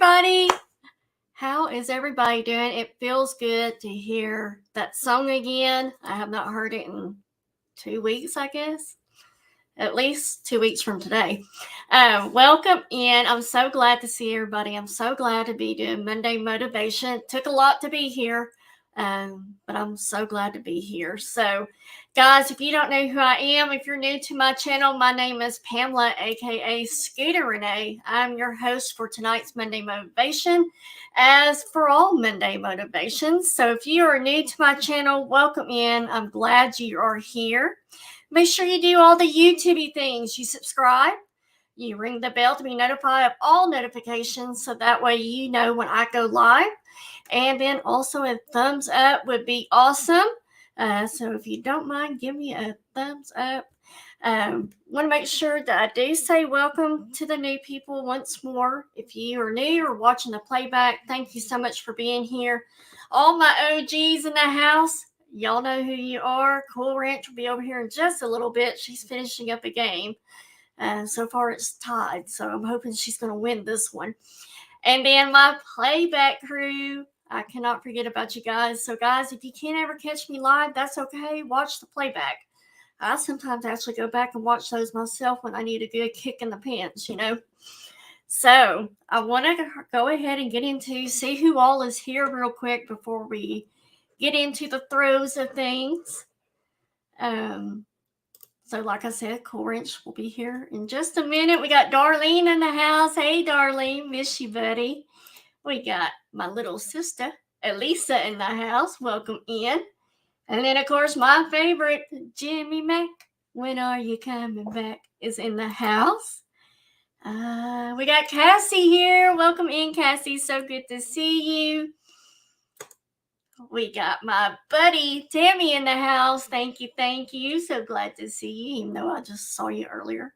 everybody. How is everybody doing? It feels good to hear that song again. I have not heard it in 2 weeks, I guess. At least 2 weeks from today. Welcome in. I'm so glad to see everybody. I'm so glad to be doing Monday Motivation. It took a lot to be here, but I'm so glad to be here. So, guys, if you don't know who I am, if you're new to my channel, my name is Pamela, aka Scooter Renee. I'm your host for tonight's Monday Motivation, as for all Monday motivations. So, if you are new to my channel, welcome in. I'm glad you are here. Make sure you do all the YouTube things. You subscribe, you ring the bell to be notified of all notifications, so that way you know when I go live. And then also a thumbs up would be awesome. So if you don't mind, give me a thumbs up. Want to make sure that I do say welcome to the new people once more. If you are new or watching the playback, thank you so much for being here. All my OGs in the house, y'all know who you are. Cool Ranch will be over here in just a little bit. She's finishing up a game. So far it's tied, so I'm hoping she's going to win this one. And then my playback crew, I cannot forget about you guys. So guys, if you can't ever catch me live, that's okay. Watch the playback. I sometimes actually go back and watch those myself when I need a good kick in the pants, So I want to go ahead and get into, see who all is here real quick before we get into the throes of things. So like I said, Cool Ranch will be here in just a minute. We got Darlene in the house. Hey, Darlene, miss you, buddy. We got my little sister, Elisa, in the house. Welcome in. And then, of course, my favorite, Jimmy Mac, when are you coming back, is in the house. We got Cassie here. Welcome in, Cassie. So good to see you. We got my buddy Tammy in the house. Thank you. So glad to see you, even though I just saw you earlier.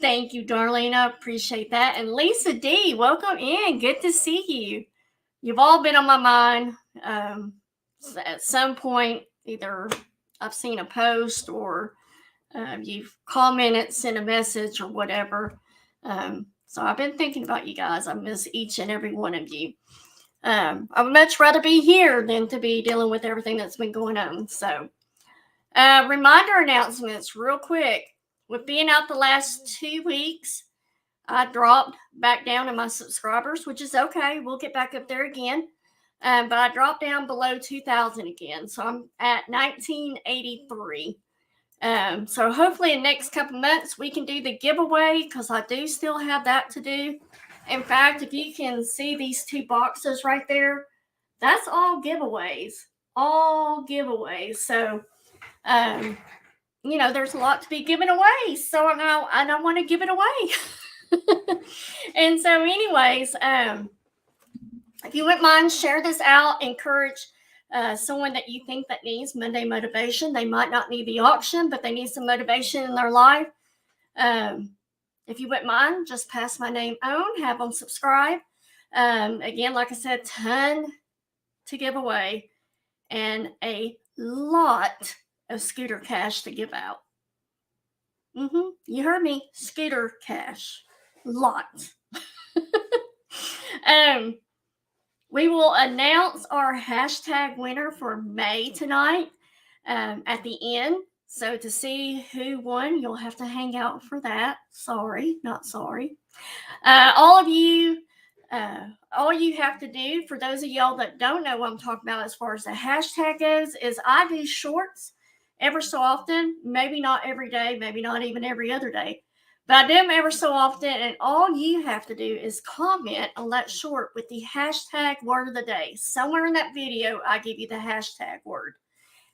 Thank you, Darlene. I appreciate that. And Lisa D, welcome in. Good to see you. You've all been on my mind. At some point, either I've seen a post or you've commented, sent a message or whatever. So I've been thinking about you guys. I miss each and every one of you. I would much rather be here than to be dealing with everything that's been going on. So, reminder announcements real quick. With being out the last 2 weeks, I dropped back down in my subscribers, which is okay. We'll get back up there again. But I dropped down below 2,000 again. So I'm at 1983. So hopefully in the next couple months, we can do the giveaway because I do still have that to do. In fact, if you can see these 2 boxes right there, that's all giveaways. So, there's a lot to be given away. So I don't want to give it away. And so anyways, if you wouldn't mind, share this out. Encourage someone that you think that needs Monday motivation. They might not need the auction, but they need some motivation in their life. If you wouldn't mind, just pass my name on, have them subscribe. Again, like I said, ton to give away and a lot of scooter cash to give out. You heard me, scooter cash. Lots. We will announce our hashtag winner for May tonight at the end. So to see who won, you'll have to hang out for that. Sorry, not sorry. All you have to do, for those of y'all that don't know what I'm talking about as far as the hashtag goes, is I do shorts ever so often, maybe not every day, maybe not even every other day, but I do them ever so often, and all you have to do is comment on that short with the hashtag word of the day. Somewhere in that video, I give you the hashtag word.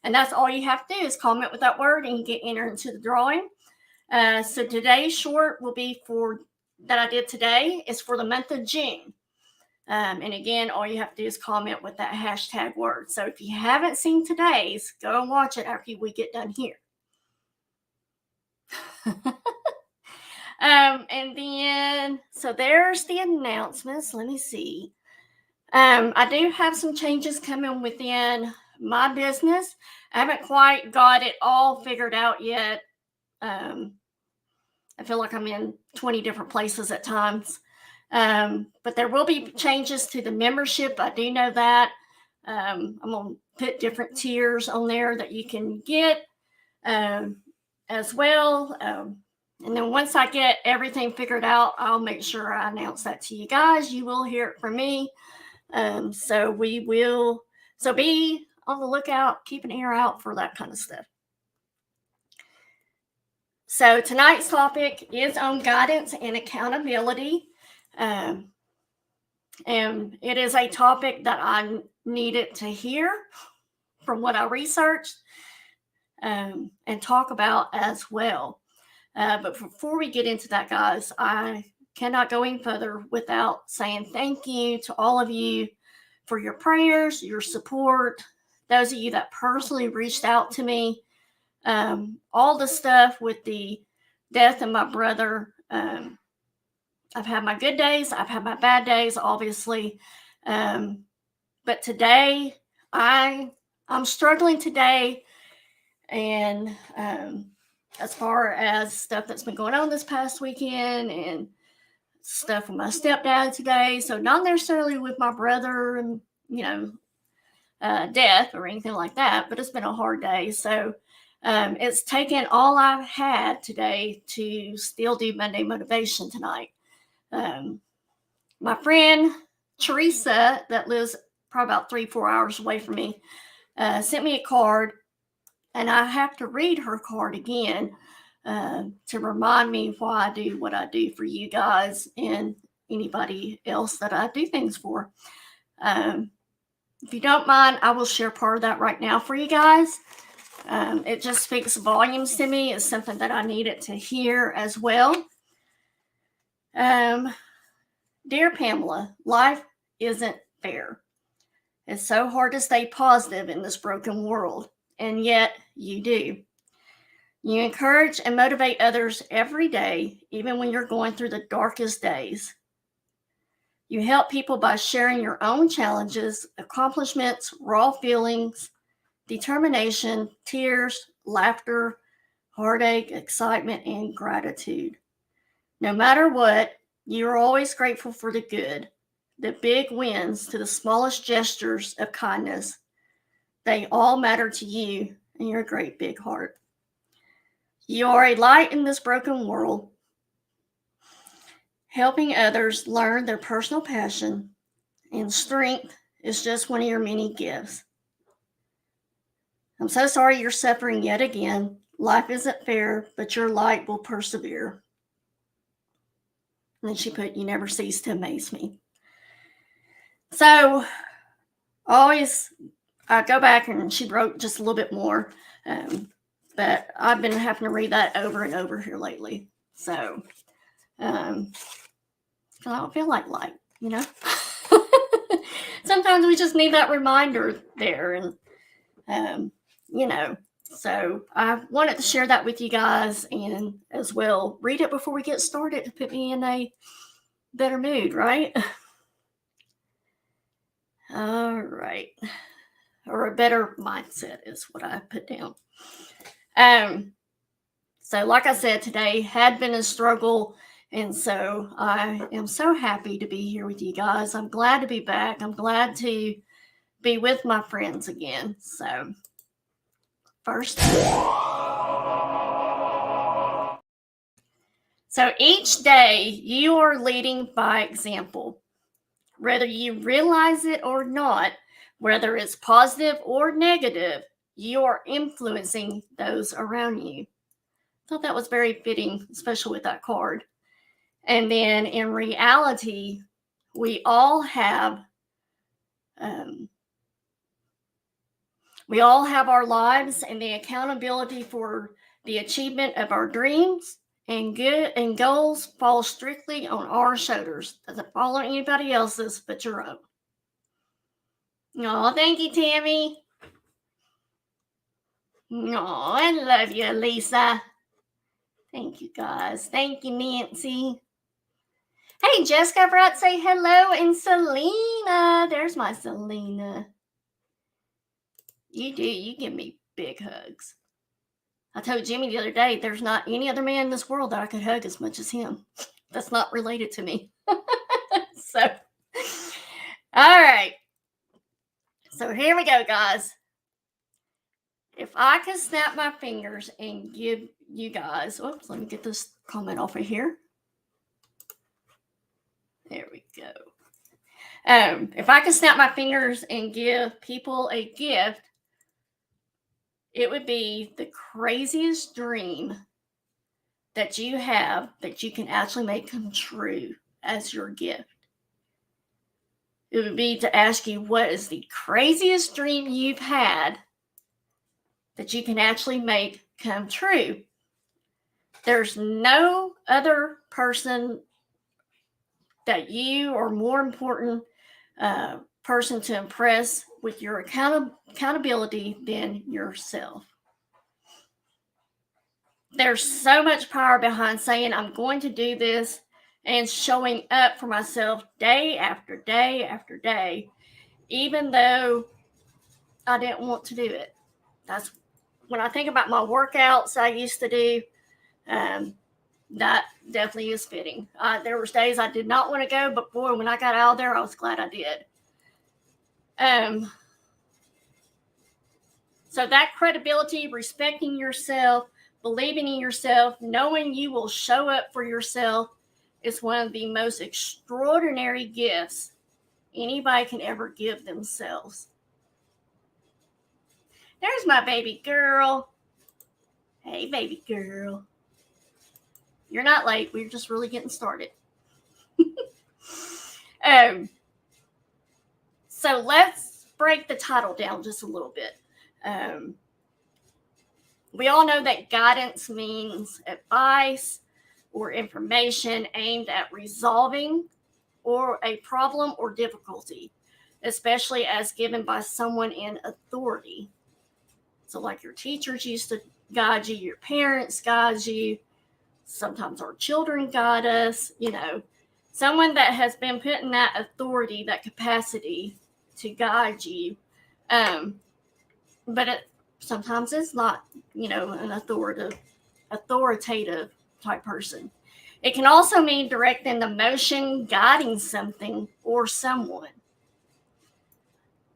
And that's all you have to do is comment with that word and you get entered into the drawing. So today's short will be that I did today is for the month of June. And again, all you have to do is comment with that hashtag word. So if you haven't seen today's, go and watch it after we get done here. And then, so there's the announcements. Let me see. I do have some changes coming within my business. I haven't quite got it all figured out yet. I feel like I'm in 20 different places at times. But there will be changes to the membership. I do know that. I'm going to put different tiers on there that you can get as well. And then once I get everything figured out, I'll make sure I announce that to you guys. You will hear it from me. So be on the lookout, keep an ear out for that kind of stuff. So tonight's topic is on guidance and accountability. And it is a topic that I needed to hear from what I researched and talk about as well. But before we get into that, guys, I cannot go any further without saying thank you to all of you for your prayers, your support, those of you that personally reached out to me. All the stuff with the death of my brother. I've had my good days. I've had my bad days, obviously. But today, I'm struggling today. And as far as stuff that's been going on this past weekend and stuff with my stepdad today. So not necessarily with my brother and, death or anything like that, but it's been a hard day. So it's taken all I've had today to still do Monday Motivation tonight. My friend Teresa, that lives probably about 3-4 hours away from me, sent me a card, and I have to read her card again to remind me why I do what I do for you guys and anybody else that I do things for. If you don't mind, I will share part of that right now for you guys. It just speaks volumes to me. It's something that I needed to hear as well. Dear Pamela, life isn't fair. It's so hard to stay positive in this broken world, and yet you do. You encourage and motivate others every day, even when you're going through the darkest days. You help people by sharing your own challenges, accomplishments, raw feelings, determination, tears, laughter, heartache, excitement, and gratitude. No matter what, you are always grateful for the good, the big wins to the smallest gestures of kindness. They all matter to you and your great big heart. You are a light in this broken world. Helping others learn their personal passion and strength is just one of your many gifts. I'm so sorry you're suffering yet again. Life isn't fair, but your light will persevere. And then she put, you never cease to amaze me. So always I go back and she wrote just a little bit more. But I've been having to read that over and over here lately. So I don't feel like light, Sometimes we just need that reminder there. And, so I wanted to share that with you guys and as well read it before we get started to put me in a better mood, right? All right. Or a better mindset is what I put down. So like I said, today had been a struggle. And so I am so happy to be here with you guys. I'm glad to be back. I'm glad to be with my friends again. So first so each day you are leading by example. Whether you realize it or not, whether it's positive or negative, you are influencing those around you. I thought that was very fitting, especially with that card. And then in reality, we all have our lives, and the accountability for the achievement of our dreams and good and goals fall strictly on our shoulders. Doesn't fall on anybody else's but your own. Oh, thank you, Tammy. Oh, I love you, Lisa. Thank you, guys. Thank you, Nancy. Hey, Jessica, I forgot to say hello. And Selena. There's my Selena. You do. You give me big hugs. I told Jimmy the other day, there's not any other man in this world that I could hug as much as him. That's not related to me. So, all right. So here we go, guys. If I could snap my fingers and give you guys, oops, let me get this comment off of here. There we go. If I could snap my fingers and give people a gift, it would be the craziest dream that you have that you can actually make come true as your gift. It would be to ask you, what is the craziest dream you've had that you can actually make come true? There's no other person that you are more important person to impress with your accountability than yourself. There's so much power behind saying, I'm going to do this, and showing up for myself day after day after day, even though I didn't want to do it. That's when I think about my workouts I used to do, that definitely is fitting. There was days I did not want to go, but boy, when I got out there, I was glad I did. So that credibility, respecting yourself, believing in yourself, knowing you will show up for yourself is one of the most extraordinary gifts anybody can ever give themselves. There's my baby girl. Hey, baby girl. You're not late. We're just really getting started. So let's break the title down just a little bit. We all know that guidance means advice or information aimed at resolving or a problem or difficulty, especially as given by someone in authority. So like your teachers used to guide you, your parents guide you, sometimes our children guide us, someone that has been put in that authority, that capacity to guide you. But sometimes it's not, an authoritative type person. It can also mean directing the motion, guiding something or someone.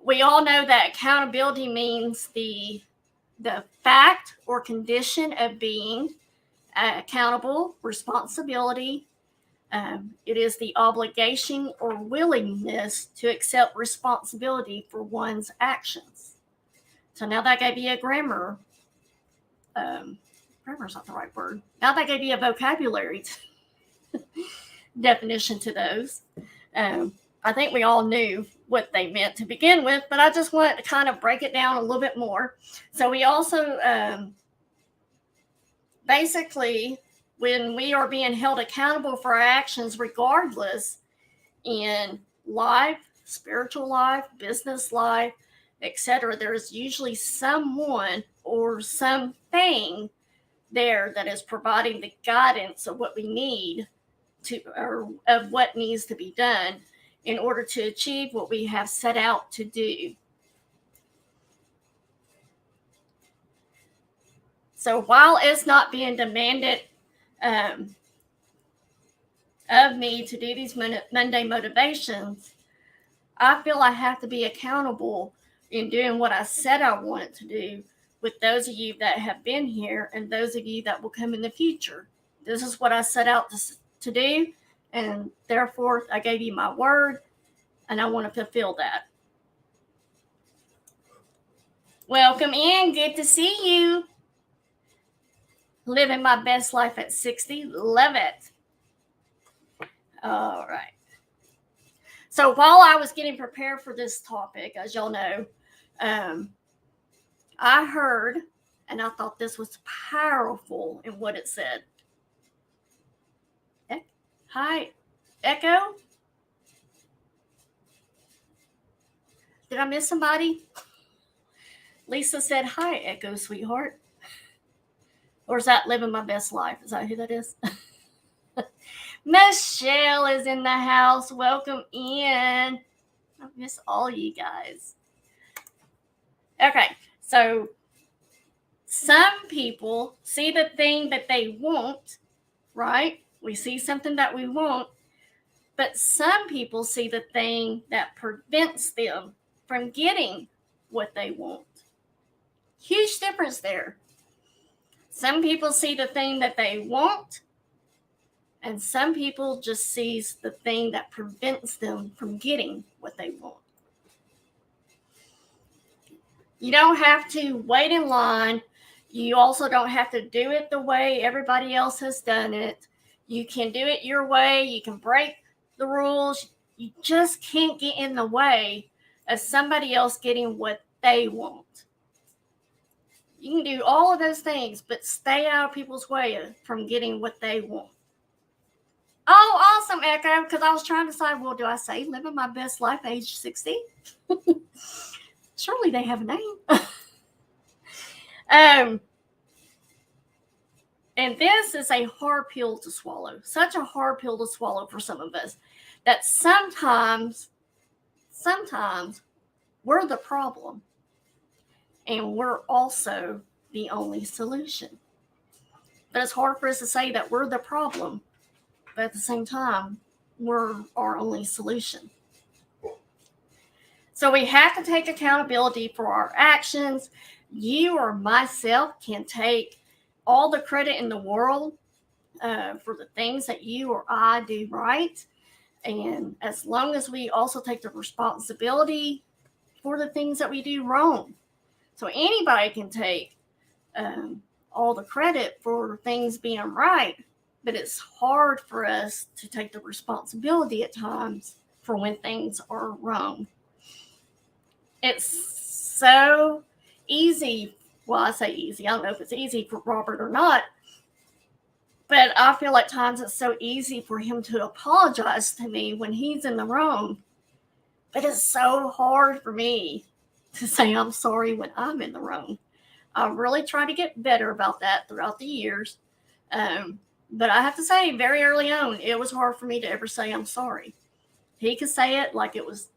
We all know that accountability means the fact or condition of being accountable, responsibility. It is the obligation or willingness to accept responsibility for one's actions. So now that gave you a grammar's not the right word. Now that gave you a vocabulary definition to those. I think we all knew what they meant to begin with, but I just want to kind of break it down a little bit more. So we also, basically, when we are being held accountable for our actions, regardless in life, spiritual life, business life, etc., there is usually someone or something there that is providing the guidance of what we need to, or of what needs to be done in order to achieve what we have set out to do. So while it's not being demanded of me to do these Monday motivations, I feel I have to be accountable in doing what I said I wanted to do with those of you that have been here and those of you that will come in the future. This is what I set out to do, and therefore I gave you my word, and I want to fulfill that. Welcome in. Good to see you. Living my best life at 60. Love it. All right. So while I was getting prepared for this topic, as y'all know, I heard, and I thought this was powerful in what it said. Hi, Echo? Did I miss somebody? Lisa said, hi, Echo, sweetheart. Or is that living my best life? Is that who that is? Michelle is in the house. Welcome in. I miss all you guys. Okay, so Some people see the thing that they want, right? We see something that we want, but some people see the thing that prevents them from getting what they want. Huge difference there. Some people see the thing that they want, and some people just sees the thing that prevents them from getting what they want. You don't have to wait in line. You also don't have to do it the way everybody else has done it. You can do it your way. You can break the rules. You just can't get in the way of somebody else getting what they want. You can do all of those things, but stay out of people's way from getting what they want. Oh, awesome, Echo, because I was trying to decide, well, do I say living my best life age 60? Surely they have a name. And this is a hard pill to swallow. Such a hard pill to swallow for some of us that sometimes we're the problem and we're also the only solution. But it's hard for us to say that we're the problem, but at the same time, we're our only solution. So we have to take accountability for our actions. You or myself can take all the credit in the world for the things that you or I do right. And as long as we also take the responsibility for the things that we do wrong. So anybody can take all the credit for things being right, but it's hard for us to take the responsibility at times for when things are wrong. It's so easy. Well, I say easy. I don't know if it's easy for Robert or not, but I feel like times it's so easy for him to apologize to me when he's in the wrong. But it's so hard for me to say I'm sorry when I'm in the wrong. I really try to get better about that throughout the years. But I have to say, very early on, it was hard for me to ever say I'm sorry. He could say it like it was,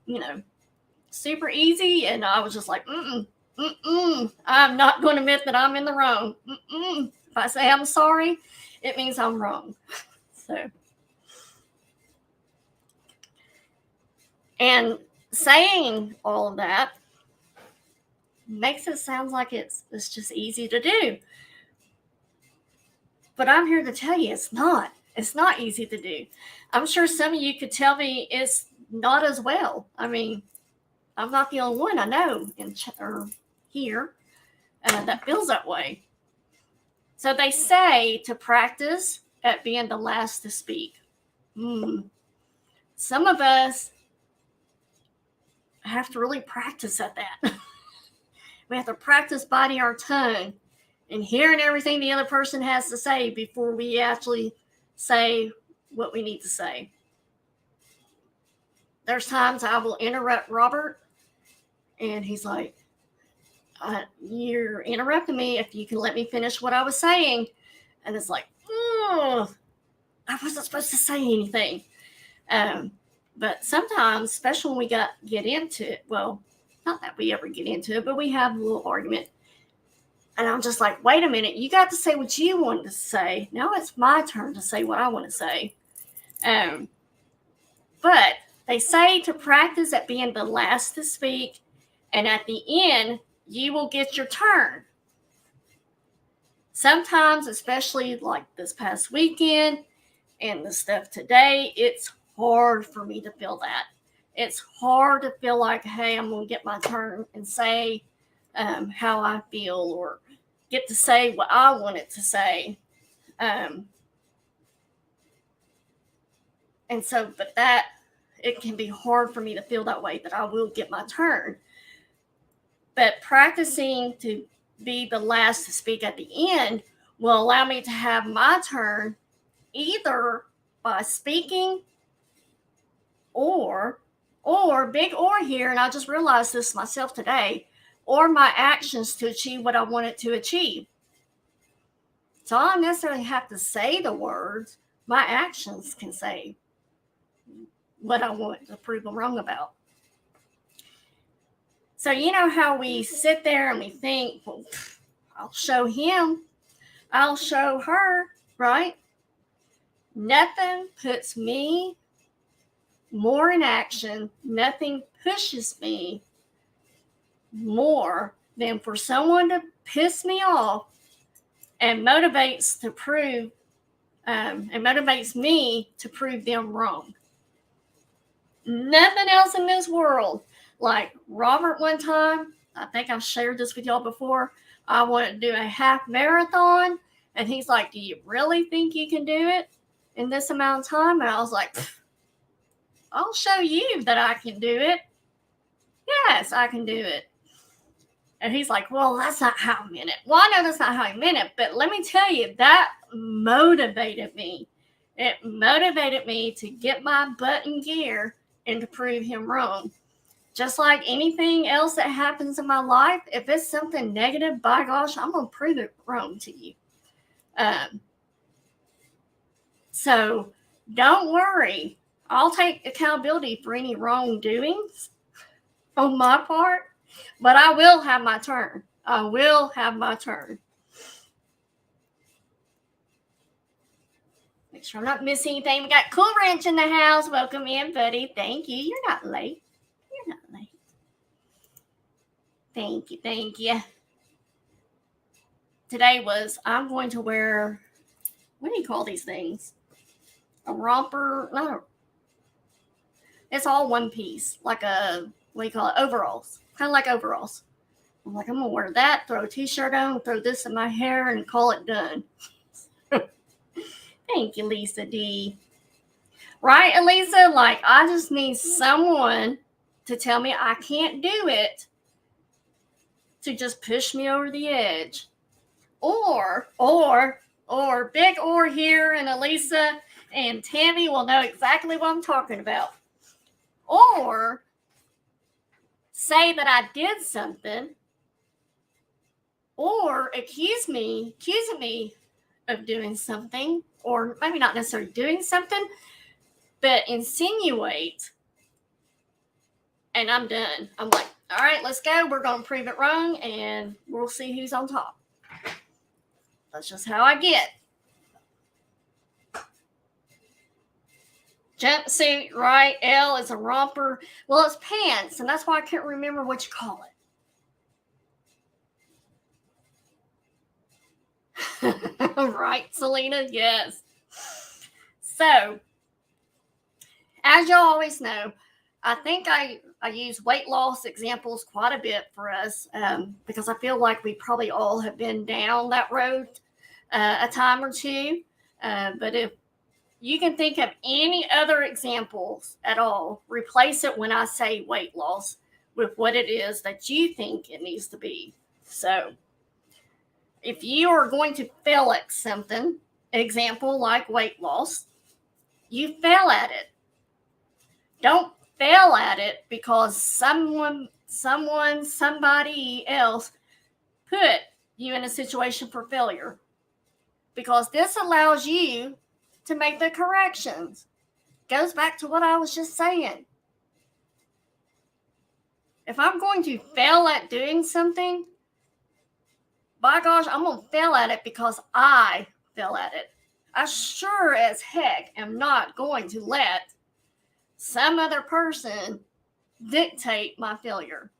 super easy, and I was just like, I'm not going to admit that I'm in the wrong. If I say I'm sorry, it means I'm wrong. So, and saying all of that makes it sound like it's just easy to do. But I'm here to tell you it's not. It's not easy to do. I'm sure some of you could tell me it's not as well. I mean, I'm not the only one I know here that feels that way. So they say to practice at being the last to speak. Some of us have to really practice at that. We have to practice biting our tongue and hearing everything the other person has to say before we actually say what we need to say. There's times I will interrupt Robert, and he's like, you're interrupting me. If you can let me finish what I was saying. And it's like, I wasn't supposed to say anything. But sometimes, especially when we get into it, well, not that we ever get into it, but we have a little argument. And I'm just like, wait a minute, you got to say what you wanted to say. Now it's my turn to say what I want to say. But they say to practice at being the last to speak, and at the end, you will get your turn. Sometimes, especially like this past weekend and the stuff today, it's hard for me to feel that. It's hard to feel like, hey, I'm going to get my turn and say how I feel or get to say what I wanted to say. And so, but that, it can be hard for me to feel that way, that I will get my turn. But practicing to be the last to speak at the end will allow me to have my turn either by speaking or big or here, and I just realized this myself today, or my actions to achieve what I wanted to achieve. So I don't necessarily have to say the words. My actions can say what I want to prove them wrong about. So you know how we sit there and we think, well, I'll show him. I'll show her, right? Nothing puts me more in action. Nothing pushes me more than for someone to piss me off and motivates me to prove them wrong. Nothing else in this world. Like Robert one time, I think I've shared this with y'all before. I wanted to do a half marathon, and he's like, "Do you really think you can do it in this amount of time?" And I was like, "I'll show you that I can do it. Yes, I can do it." And he's like, "Well, that's not how I meant it." Well, I know that's not how I meant it, but let me tell you, that motivated me. It motivated me to get my butt in gear and to prove him wrong. Just like anything else that happens in my life, if it's something negative, by gosh, I'm going to prove it wrong to you. So don't worry. I'll take accountability for any wrongdoings on my part, but I will have my turn. I will have my turn. Make sure I'm not missing anything. We got Cool Ranch in the house. Welcome in, buddy. Thank you. You're not late. You're not late. Thank you. Thank you. Today was, I'm going to wear, what do you call these things? A romper? No. It's all one piece. Like a, what do you call it? Overalls. Kind of like overalls. I'm like, I'm going to wear that, throw a t-shirt on, throw this in my hair, and call it done. Thank you, Lisa D. Right, Elisa? Like, I just need someone to tell me I can't do it to just push me over the edge. Or, big or here, and Elisa and Tammy will know exactly what I'm talking about. Or say that I did something, or accusing me of doing something, or maybe not necessarily doing something, but insinuate, and I'm done. I'm like, all right, let's go. We're going to prove it wrong, and we'll see who's on top. That's just how I get. Jumpsuit, right? L is a romper. Well, it's pants, and that's why I can't remember what you call it. Right, Selena? Yes. So, as y'all always know, I think I use weight loss examples quite a bit for us because I feel like we probably all have been down that road a time or two. But if you can think of any other examples at all, replace it when I say weight loss with what it is that you think it needs to be. So if you are going to fail at something, example like weight loss, you fail at it. Don't fail at it because somebody else put you in a situation for failure. Because this allows you to make the corrections. Goes back to what I was just saying. If I'm going to fail at doing something, by gosh, I'm going to fail at it because I fell at it. I sure as heck am not going to let some other person dictate my failure.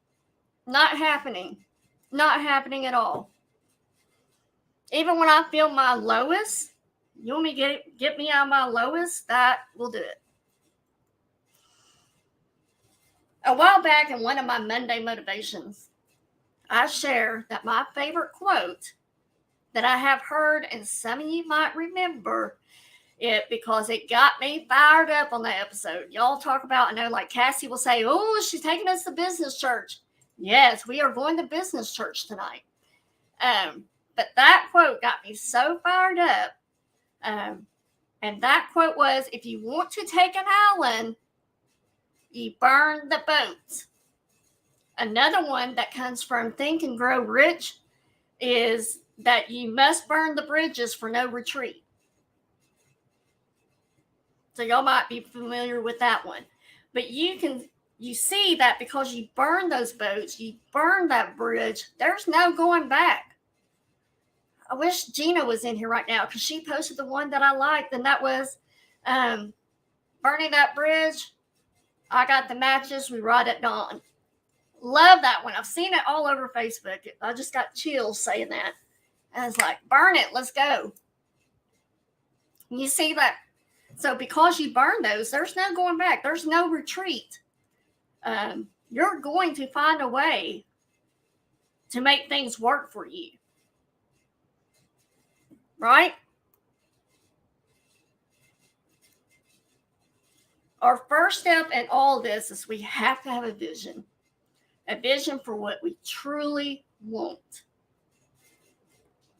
Not happening. Not happening at all. Even when I feel my lowest, you want me to get me out of my lowest? That will do it. A while back in one of my Monday motivations, I share that my favorite quote that I have heard, and some of you might remember it because it got me fired up on the episode. Y'all talk about, I know, like Cassie will say, oh, she's taking us to business church. Yes, we are going to business church tonight. But that quote got me so fired up. And that quote was, if you want to take an island, you burn the boats. Another one that comes from Think and Grow Rich is that you must burn the bridges for no retreat. So y'all might be familiar with that one. But you see that because you burn those boats, you burn that bridge, there's no going back. I wish Gina was in here right now because she posted the one that I liked, and that was burning that bridge. I got the matches. We ride at dawn. Love that one. I've seen it all over Facebook. I just got chills saying that. And it's like, burn it. Let's go. You see that? So because you burn those, there's no going back. There's no retreat. You're going to find a way to make things work for you. Right? Our first step in all this is we have to have a vision for what we truly want.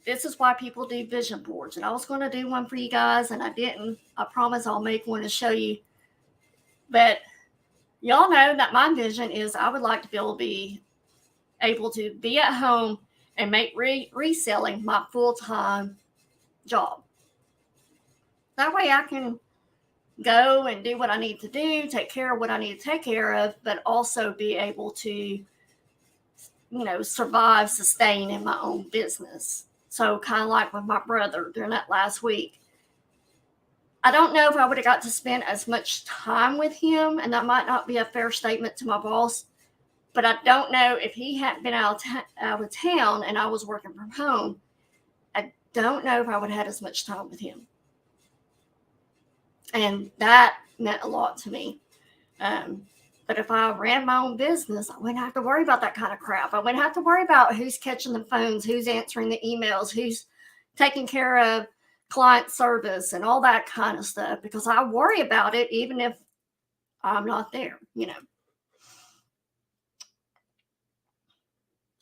This is why people do vision boards. And I was going to do one for you guys, and I didn't. I promise I'll make one to show you. But y'all know that my vision is I would like to be able to be at home and make reselling my full-time job. That way I can go and do what I need to do, take care of what I need to take care of, but also be able to, survive, sustain in my own business. So kind of like with my brother during that last week. I don't know if I would have got to spend as much time with him, and that might not be a fair statement to my boss, but I don't know if he hadn't been out of town and I was working from home. I don't know if I would have had as much time with him. And that meant a lot to me. But if I ran my own business, I wouldn't have to worry about that kind of crap. I wouldn't have to worry about who's catching the phones, who's answering the emails, who's taking care of client service and all that kind of stuff, because I worry about it even if I'm not there,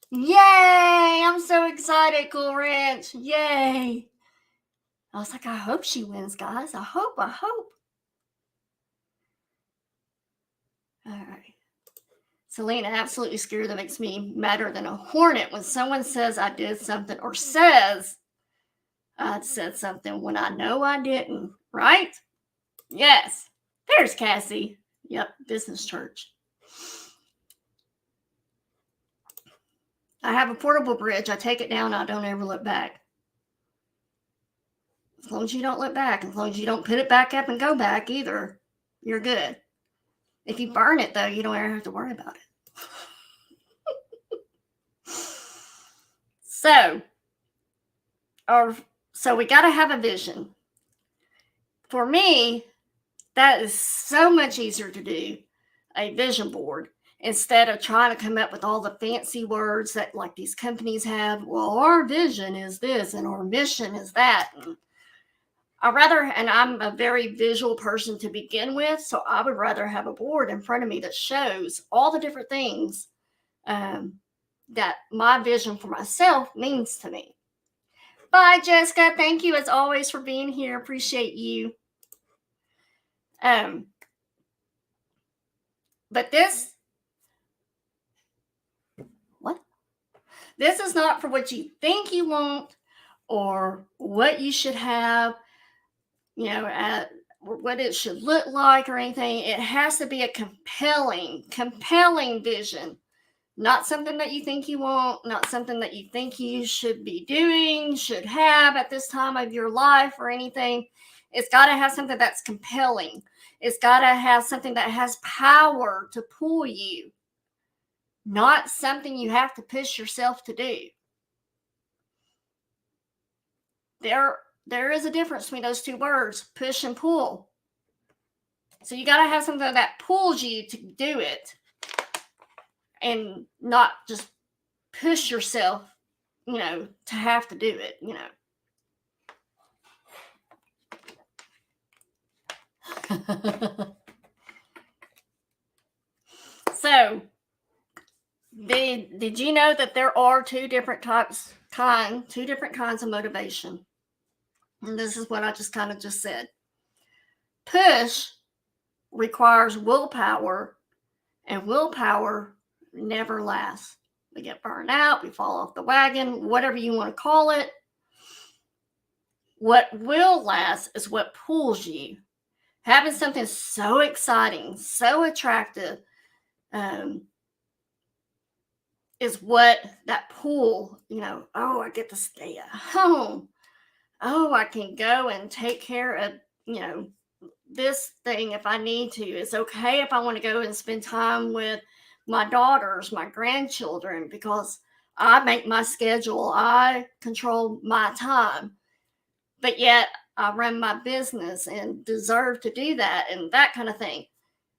Yay! I'm so excited, Cool Ranch. Yay! I was like, I hope she wins, guys. I hope. All right. Selena, absolutely scared. That makes me madder than a hornet when someone says I did something or says I said something when I know I didn't, right? Yes. There's Cassie. Yep, business church. I have a portable bridge. I take it down. I don't ever look back. As long as you don't look back, as long as you don't put it back up and go back either, you're good. If you burn it, though, you don't ever have to worry about it. So we got to have a vision. For me, that is so much easier to do, a vision board, instead of trying to come up with all the fancy words that like these companies have. Well, our vision is this and our mission is that. And I'm a very visual person to begin with, so I would rather have a board in front of me that shows all the different things that my vision for myself means to me. Bye, Jessica. Thank you as always for being here. Appreciate you. But this is not for what you think you want or what you should have, what it should look like or anything. It has to be a compelling vision. Not something that you think you want, not something that you think you should be doing, should have at this time of your life or anything. It's got to have something that's compelling. It's got to have something that has power to pull you, not something you have to push yourself to do. There is a difference between those two words, push and pull. So you got to have something that pulls you to do it and not just push yourself, to have to do it, So, did you know that there are two different kinds of motivation? And this is what I just said. Push requires willpower, and willpower never lasts. We get burned out, we fall off the wagon, whatever you want to call it. What will last is what pulls you. Having something so exciting, so attractive, is what that pull, oh, I get to stay at home. Oh, I can go and take care of, you know, this thing if I need to. It's okay if I want to go and spend time with my daughters, my grandchildren, because I make my schedule, I control my time. But yet I run my business and deserve to do that and that kind of thing.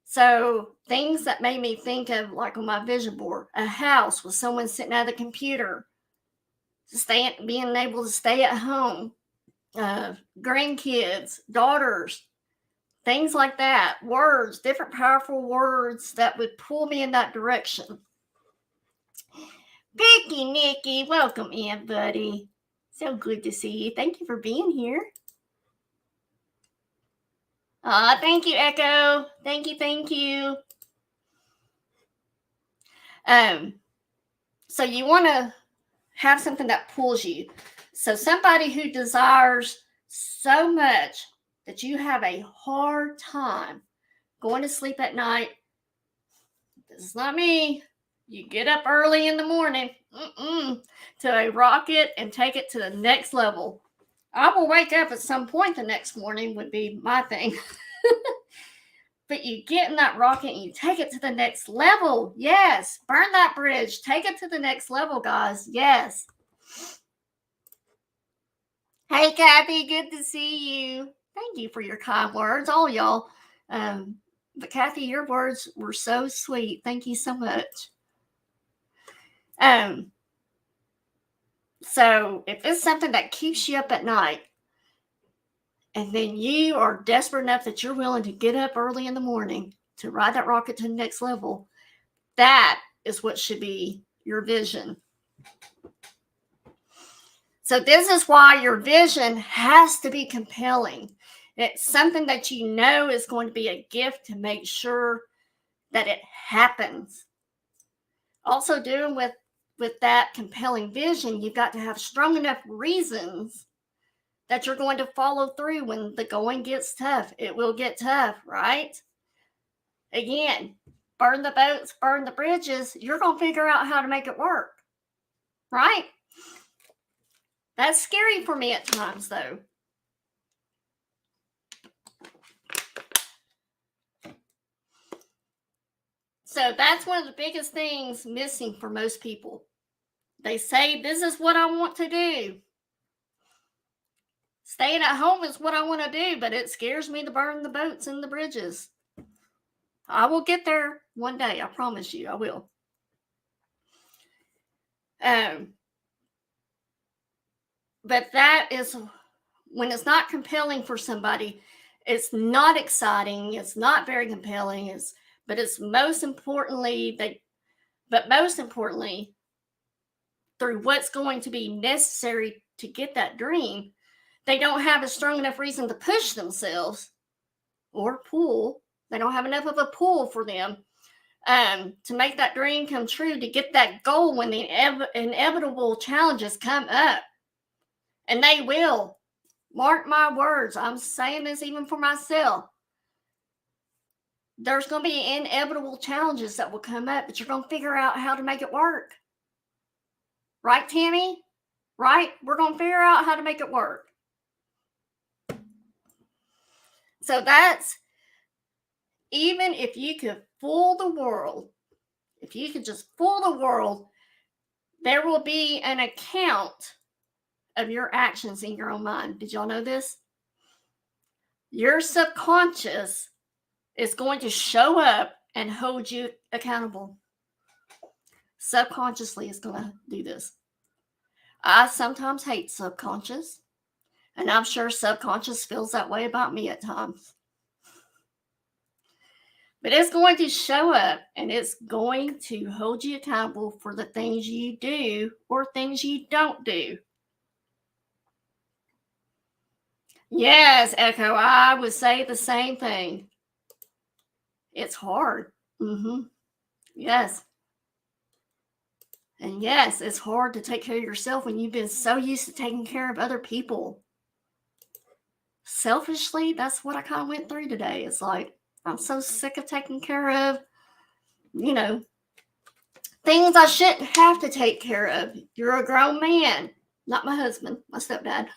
So things that made me think of, like on my vision board, a house with someone sitting at a computer, being able to stay at home, grandkids, daughters, things like that, words, different powerful words that would pull me in that direction. Picky Nikki, welcome in, buddy. So good to see you. Thank you for being here. Thank you, Echo. Thank you, thank you. So you want to have something that pulls you. So somebody who desires so much that you have a hard time going to sleep at night. This is not me. You get up early in the morning to a rocket and take it to the next level. I will wake up at some point the next morning would be my thing. But you get in that rocket and you take it to the next level. Yes. Burn that bridge. Take it to the next level, guys. Yes. Hey, Kathy. Good to see you. Thank you for your kind words, all y'all. But Kathy, your words were so sweet. Thank you so much. So if it's something that keeps you up at night, and then you are desperate enough that you're willing to get up early in the morning to ride that rocket to the next level, that is what should be your vision. So this is why your vision has to be compelling. It's something that you know is going to be a gift to make sure that it happens. Also, doing with that compelling vision, you've got to have strong enough reasons that you're going to follow through when the going gets tough. It will get tough, right? Again, burn the boats, burn the bridges. You're going to figure out how to make it work, right? That's scary for me at times, though. So that's one of the biggest things missing for most people. They say, this is what I want to do. Staying at home is what I want to do, but it scares me to burn the boats and the bridges. I will get there one day. I promise you, I will. But that is when it's not compelling for somebody. It's not exciting. It's not very compelling. But most importantly, through what's going to be necessary to get that dream, they don't have a strong enough reason to push themselves or pull. They don't have enough of a pull for them to make that dream come true, to get that goal when the inevitable challenges come up. And they will. Mark my words. I'm saying this even for myself. There's going to be inevitable challenges that will come up, but you're going to figure out how to make it work. Right, Tammy? Right? We're going to figure out how to make it work. So that's, even if you could fool the world, if you could just fool the world, there will be an account of your actions in your own mind. Did y'all know this? Your subconscious is going to show up and hold you accountable. Subconsciously is going to do this. I sometimes hate subconscious, and I'm sure subconscious feels that way about me at times. But it's going to show up, and it's going to hold you accountable for the things you do or things you don't do. Yes, Echo, I would say the same thing. It's hard. Yes. And yes, it's hard to take care of yourself when you've been so used to taking care of other people. Selfishly, that's what I kind of went through today. It's like, I'm so sick of taking care of, things things I shouldn't have to take care of. You're a grown man, not my husband, my stepdad.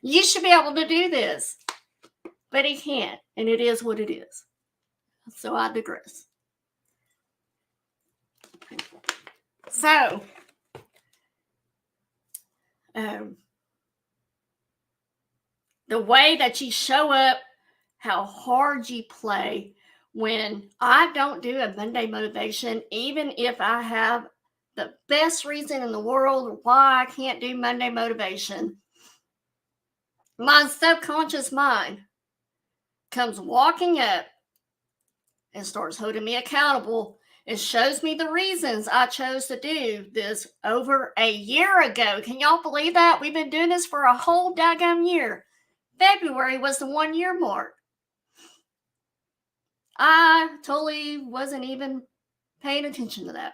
You should be able to do this. But he can't, and it is what it is. So I digress. So, the way that you show up, how hard you play. When I don't do a Monday motivation, even if I have the best reason in the world why I can't do Monday motivation, my subconscious mind comes walking up and starts holding me accountable and shows me the reasons I chose to do this over a year ago. Can y'all believe that? We've been doing this for a whole daggone year. February was the 1 year mark. I totally wasn't even paying attention to that.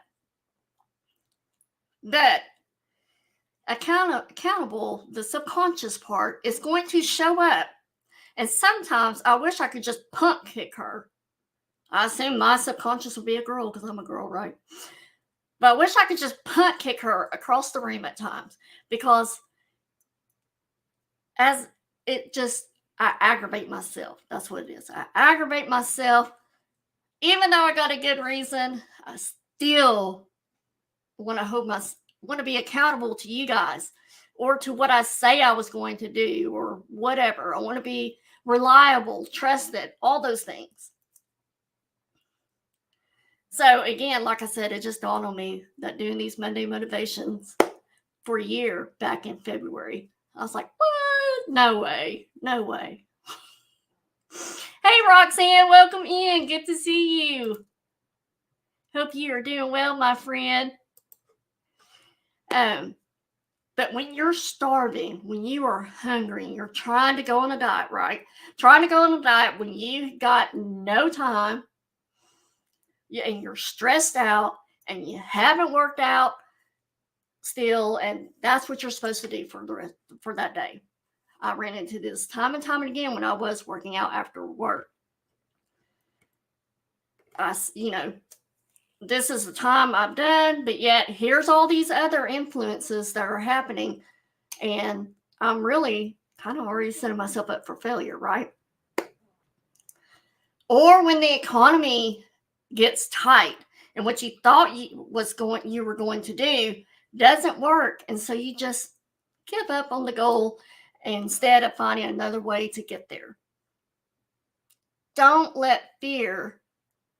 But accountable, the subconscious part, is going to show up. And sometimes I wish I could just punt kick her. I assume my subconscious would be a girl because I'm a girl, right? But I wish I could just punt kick her across the room at times, because as it just, I aggravate myself. That's what it is. I aggravate myself. Even though I got a good reason, I still want to be accountable to you guys, or to what I say I was going to do, or whatever. I want to be reliable, trusted, all those things. So again, like I said, it just dawned on me that doing these Monday motivations for a year back in February, I was like, what? No way. No way. Hey, Roxanne, welcome in. Good to see you. Hope you are doing well, my friend. But when you're starving, when you are hungry, you're trying to go on a diet, right? Trying to go on a diet when you got no time, and you're stressed out, and you haven't worked out still, and that's what you're supposed to do for that day. I ran into this time and time again when I was working out after work. This is the time I've done, but yet here's all these other influences that are happening, and I'm really kind of already setting myself up for failure, right? Or when the economy gets tight and what you thought you were going to do doesn't work, and so you just give up on the goal instead of finding another way to get there. Don't let fear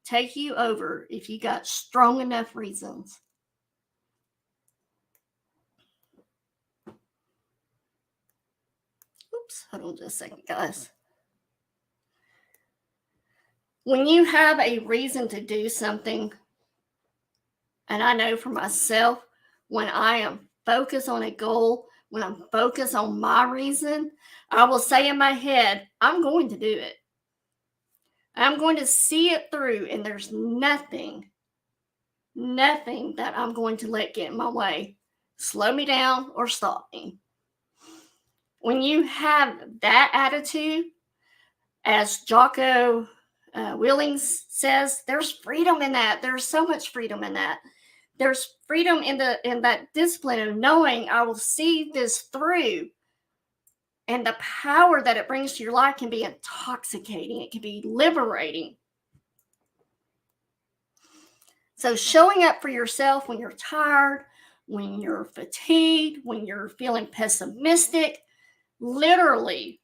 take you over if you got strong enough reasons. Oops, hold on just a second, guys. When you have a reason to do something, and I know for myself, when I am focused on a goal, when I'm focused on my reason, I will say in my head, I'm going to do it. I'm going to see it through, and there's nothing that I'm going to let get in my way, slow me down, or stop me. When you have that attitude, as Jocko Willings says, there's freedom in that. There's so much freedom in that. There's freedom in that discipline of knowing I will see this through. And the power that it brings to your life can be intoxicating. It can be liberating. So showing up for yourself when you're tired, when you're fatigued, when you're feeling pessimistic, literally,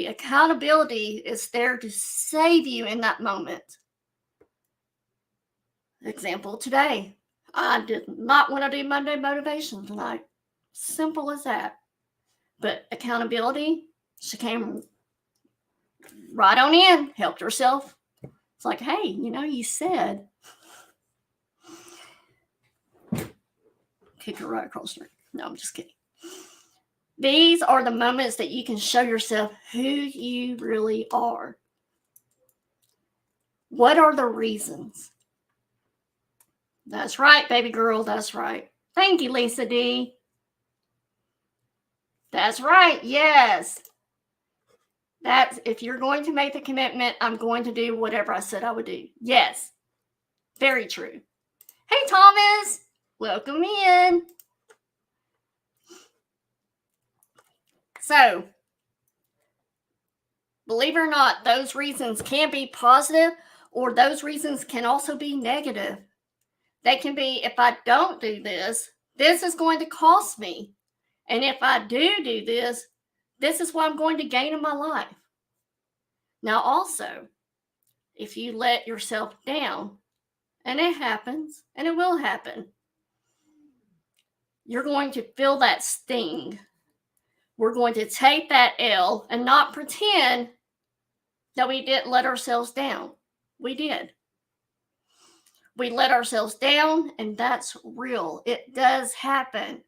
accountability is there to save you in that moment. Example today, I did not want to do Monday motivation tonight. Simple as that. But accountability, she came right on in, helped herself. It's like, hey, you said. Kick her right across the room. No, I'm just kidding. These are the moments that you can show yourself who you really are. What are the reasons? That's right, baby girl. That's right. Thank you, Lisa D. That's right. Yes. That's if you're going to make the commitment, I'm going to do whatever I said I would do. Yes. Very true. Hey, Thomas, welcome in. So, believe it or not, those reasons can be positive, or those reasons can also be negative. They can be, if I don't do this, this is going to cost me. And if I do this, this is what I'm going to gain in my life. Now, also, if you let yourself down, and it happens, and it will happen, you're going to feel that sting. We're going to take that L and not pretend that we didn't let ourselves down. We did. We let ourselves down, and that's real. It does happen.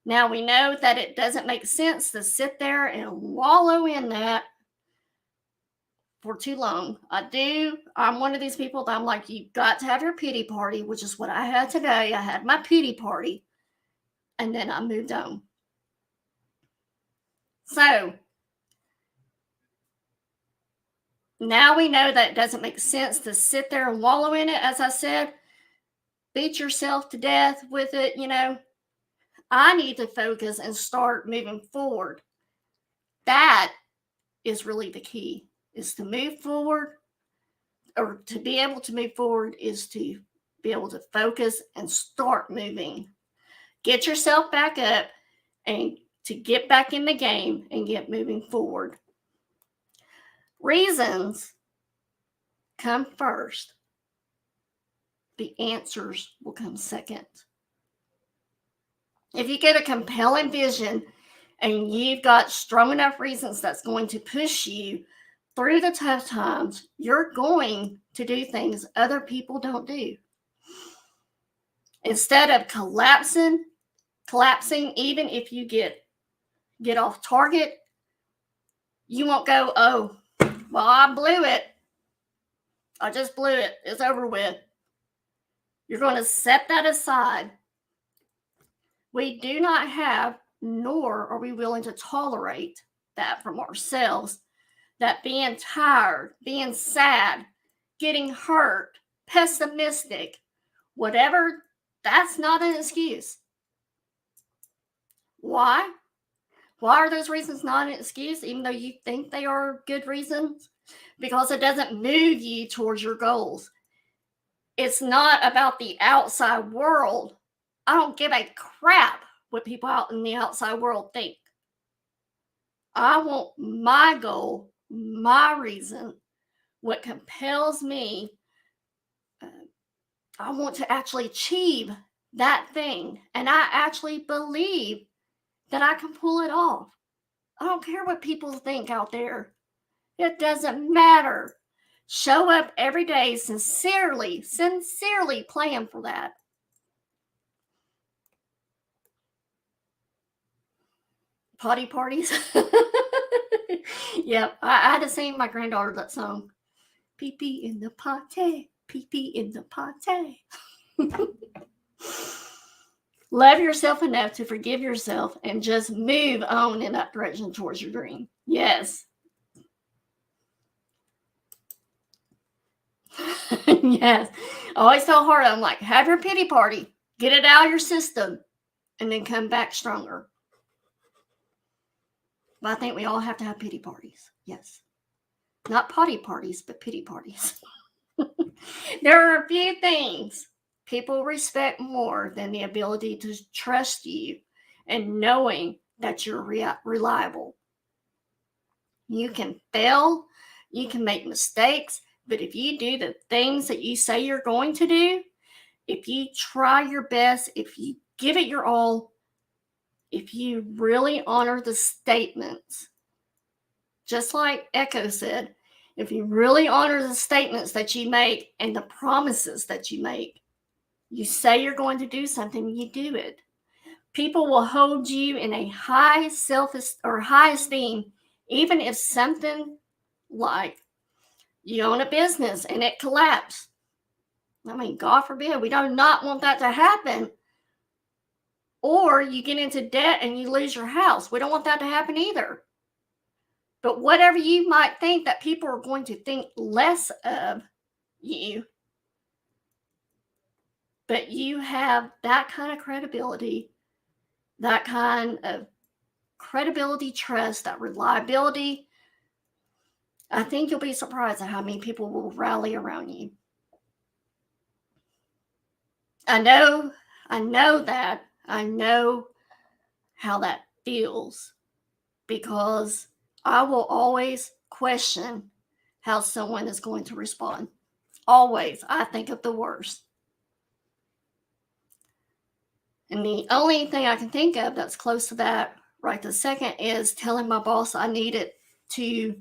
Now we know that it doesn't make sense to sit there and wallow in that for too long. I'm one of these people that I'm like, you've got to have your pity party, which is what I had today. I had my pity party, and then I moved on. So now we know that it doesn't make sense to sit there and wallow in it. As I said, beat yourself to death with it. I need to focus and start moving forward. That is really the key, is to move forward, or to be able to move forward is to be able to focus and start moving. Get yourself back up and to get back in the game and get moving forward. Reasons come first. The answers will come second. If you get a compelling vision and you've got strong enough reasons that's going to push you through the tough times, you're going to do things other people don't do. Instead of collapsing, even if you get off target, you won't go, oh, well, I blew it. I just blew it. It's over with. You're going to set that aside. We do not have, nor are we willing to tolerate that from ourselves, that being tired, being sad, getting hurt, pessimistic, whatever, that's not an excuse. Why? Why are those reasons not an excuse, even though you think they are good reasons? Because it doesn't move you towards your goals. It's not about the outside world. I don't give a crap what people out in the outside world think. I want my goal, my reason, what compels me. I want to actually achieve that thing. And I actually believe that I can pull it off. I don't care what people think out there. It doesn't matter. Show up every day sincerely plan for that. Potty parties. Yep, I had to sing my granddaughter that song. Pee pee in the potty, pee pee in the potty. Love yourself enough to forgive yourself and just move on in that direction towards your dream. Yes. Yes. I always tell hard. I'm like, have your pity party, get it out of your system, and then come back stronger. But I think we all have to have pity parties. Yes. Not potty parties, but pity parties. There are a few things people respect more than the ability to trust you and knowing that you're reliable. You can fail, you can make mistakes, but if you do the things that you say you're going to do, if you try your best, if you give it your all, if you really honor the statements, just like Echo said, if you really honor the statements that you make and the promises that you make, you say you're going to do something, you do it. People will hold you in a high esteem, even if something like you own a business and it collapsed. I mean, God forbid, we do not want that to happen. Or you get into debt and you lose your house. We don't want that to happen either. But whatever you might think that people are going to think less of you, but you have that kind of credibility, that kind of credibility, trust, that reliability. I think you'll be surprised at how many people will rally around you. I know that. I know how that feels because I will always question how someone is going to respond. Always. I think of the worst. And the only thing I can think of that's close to that right this second is telling my boss I needed to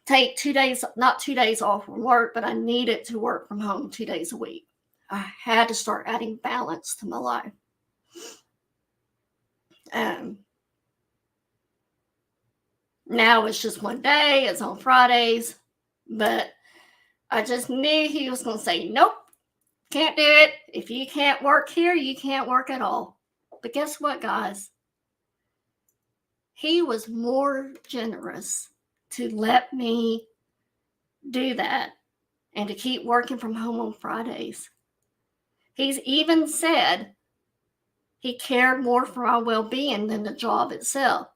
take 2 days, not 2 days off from work, but I needed to work from home 2 days a week. I had to start adding balance to my life. Now it's just one day, it's on Fridays, but I just knew he was going to say, nope, can't do it. If you can't work here, you can't work at all. But guess what, guys? He was more generous to let me do that and to keep working from home on Fridays. He's even said he cared more for my well-being than the job itself.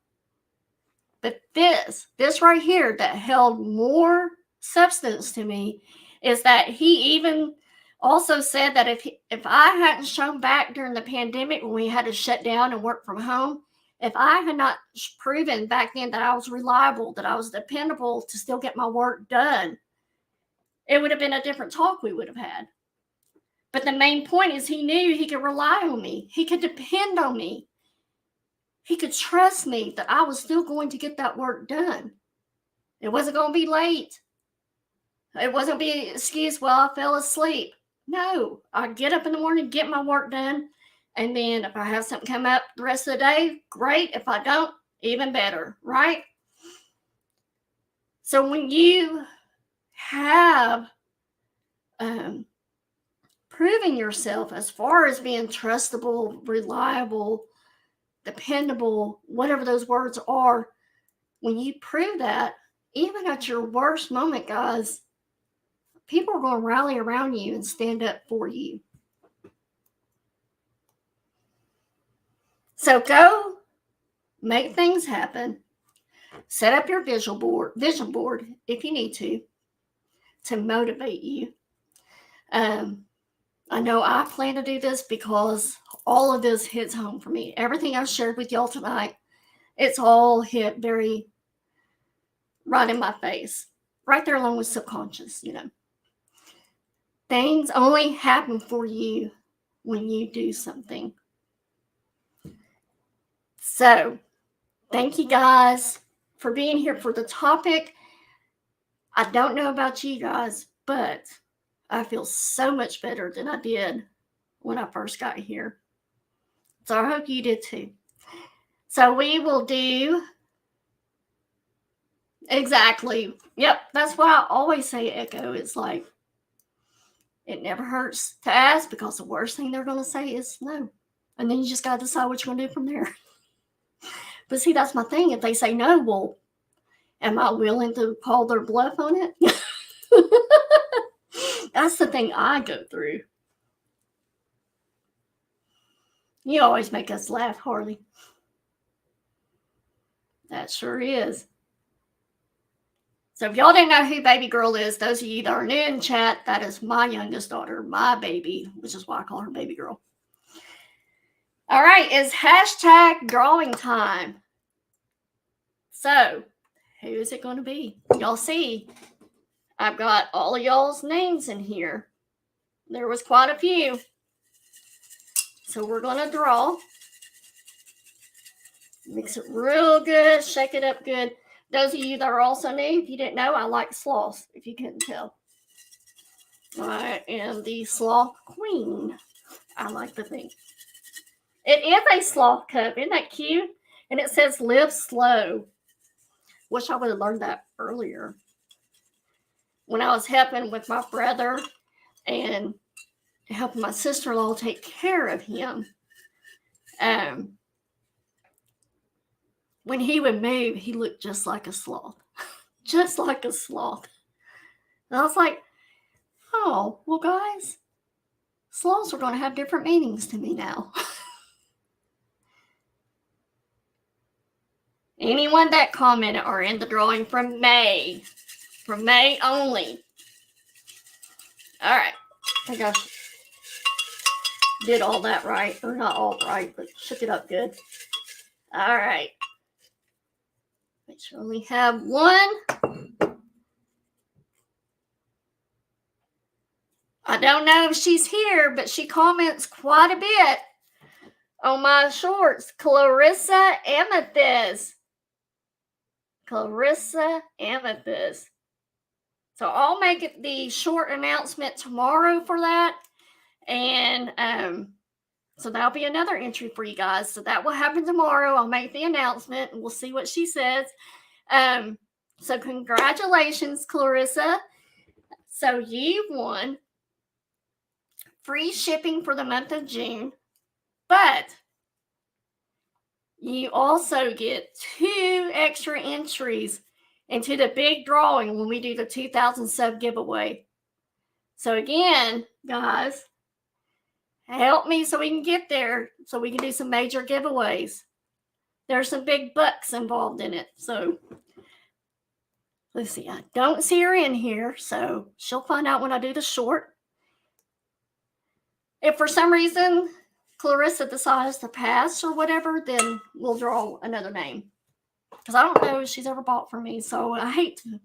But this right here that held more substance to me is that he even also said that if I hadn't shown back during the pandemic when we had to shut down and work from home, if I had not proven back then that I was reliable, that I was dependable to still get my work done, it would have been a different talk we would have had. But the main point is he knew he could rely on me. He could depend on me. He could trust me that I was still going to get that work done. It wasn't going to be late. It wasn't going to be an excuse, well, I fell asleep. No, I get up in the morning, get my work done, and then if I have something come up the rest of the day, great. If I don't, even better, right? So when you have proven yourself as far as being trustable, reliable, dependable, whatever those words are, when you prove that, even at your worst moment, guys, people are going to rally around you and stand up for you. So go make things happen. Set up your vision board if you need to motivate you. I know I plan to do this because all of this hits home for me. Everything I've shared with y'all tonight, it's all hit very right in my face, right there along with subconscious, Things only happen for you when you do something. So, thank you guys for being here for the topic. I don't know about you guys, but I feel so much better than I did when I first got here. So I hope you did too. So we will do exactly. Yep, that's why I always say echo. It's like it never hurts to ask because the worst thing they're going to say is no. And then you just got to decide what you're going to do from there. But see, that's my thing. If they say no, well, am I willing to call their bluff on it? That's the thing I go through. You always make us laugh, Harley. That sure is. So if y'all didn't know who baby girl is, those of you that are new in chat, that is my youngest daughter, my baby, which is why I call her baby girl. All right, it's hashtag drawing time. So who is it going to be? Y'all see, I've got all of y'all's names in here. There was quite a few. So we're going to draw. Mix it real good, shake it up good. Those of you that are also new, if you didn't know, I like sloths, if you couldn't tell. I am the sloth queen, I like to think. It is a sloth cup. Isn't that cute? And it says live slow. Wish I would have learned that earlier. When I was helping with my brother and helping my sister-in-law take care of him, when he would move, he looked just like a sloth. Just like a sloth. And I was like, oh, well, guys, Sloths are going to have different meanings to me now. Anyone that commented are in the drawing from May. From May only. All right. I think I did all that right. Or not all right, but shook it up good. All right. Make sure we have one. I don't know if she's here, but she comments quite a bit on my shorts. Clarissa Amethyst. Clarissa Amethyst. So I'll make it the short announcement tomorrow for that. And so that'll be another entry for you guys. So that will happen tomorrow. I'll make the announcement and we'll see what she says. So congratulations, Clarissa. So you won free shipping for the month of June, but you also get 2 extra entries into the big drawing when we do the 2,000 sub giveaway. So again, guys, help me so we can get there, so we can do some major giveaways. There's some big bucks involved in it. So let's see, I don't see her in here, so she'll find out when I do the short. If for some reason Clarissa decides to pass or whatever, then we'll draw another name. Because I don't know if she's ever bought from me, so I hate to,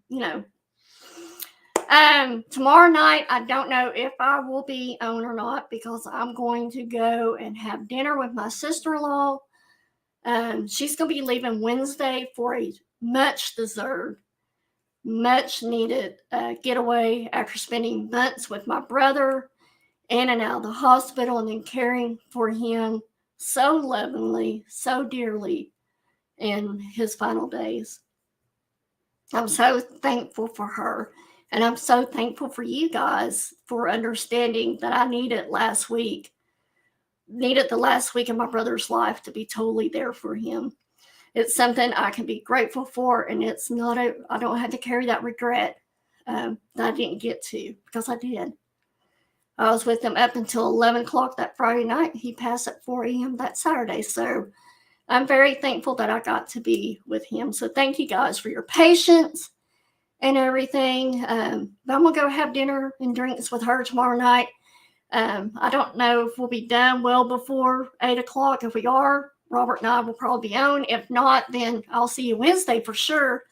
tomorrow night, I don't know if I will be on or not, because I'm going to go and have dinner with my sister-in-law. She's going to be leaving Wednesday for a much-deserved, much-needed getaway after spending months with my brother in and out of the hospital and then caring for him so lovingly, so dearly in his final days. I'm so thankful for her. And I'm so thankful for you guys for understanding that I needed the last week of my brother's life to be totally there for him. It's something I can be grateful for, and it's not I don't have to carry that regret that I didn't get to, because I did. I was with him up until 11 o'clock that Friday night. He passed at 4 a.m. that Saturday. So I'm very thankful that I got to be with him. So thank you guys for your patience and everything. But I'm going to go have dinner and drinks with her tomorrow night. I don't know if we'll be done well before 8 o'clock. If we are, Robert and I will probably be on. If not, then I'll see you Wednesday for sure.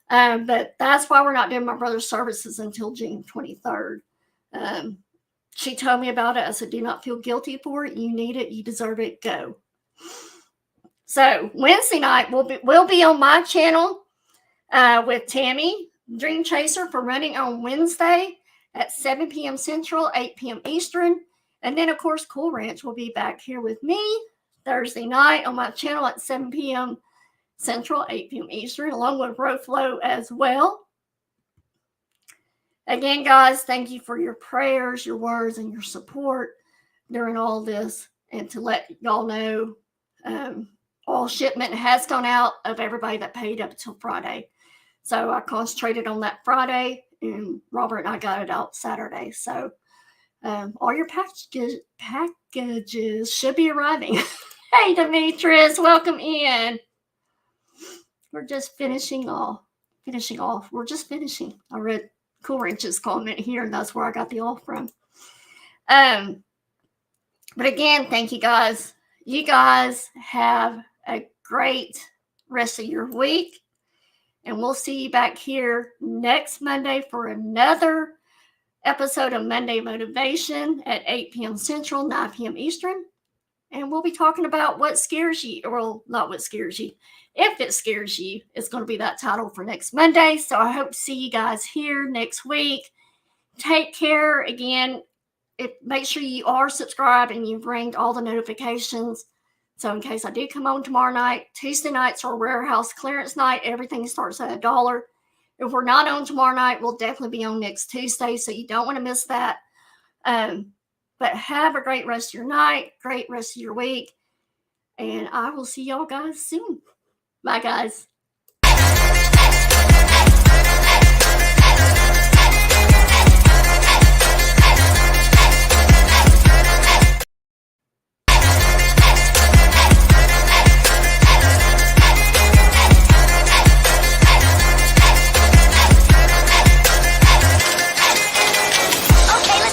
But that's why we're not doing my brother's services until June 23rd. She told me about it. I said, do not feel guilty for it. You need it. You deserve it. Go. So Wednesday night we'll be on my channel with Tammy, Dream Chaser, for running on Wednesday at 7 p.m. Central, 8 p.m. Eastern. And then, of course, Cool Ranch will be back here with me Thursday night on my channel at 7 p.m. Central, 8 p.m. Eastern, along with Roflo as well. Again, guys, thank you for your prayers, your words, and your support during all this. And to let y'all know, all shipment has gone out of everybody that paid up until Friday. So I concentrated on that Friday, and Robert and I got it out Saturday. So all your packages should be arriving. Hey, Demetrius, welcome in. We're just finishing off. We're just finishing. I read Cool Ranch's comment here, and that's where I got the all from. But again, thank you guys. You guys have a great rest of your week, and we'll see you back here next Monday for another episode of Monday Motivation at 8 p.m. Central, 9 p.m. Eastern. And we'll be talking about what scares you, or not what scares you. If it scares you, it's going to be that title for next Monday. So I hope to see you guys here next week. Take care. Again, make sure you are subscribed and you've ringed all the notifications. So in case I do come on tomorrow night, Tuesday nights are warehouse clearance night. Everything starts at $1. If we're not on tomorrow night, we'll definitely be on next Tuesday. So you don't want to miss that. But have a great rest of your night, great rest of your week. And I will see y'all guys soon. Bye, guys.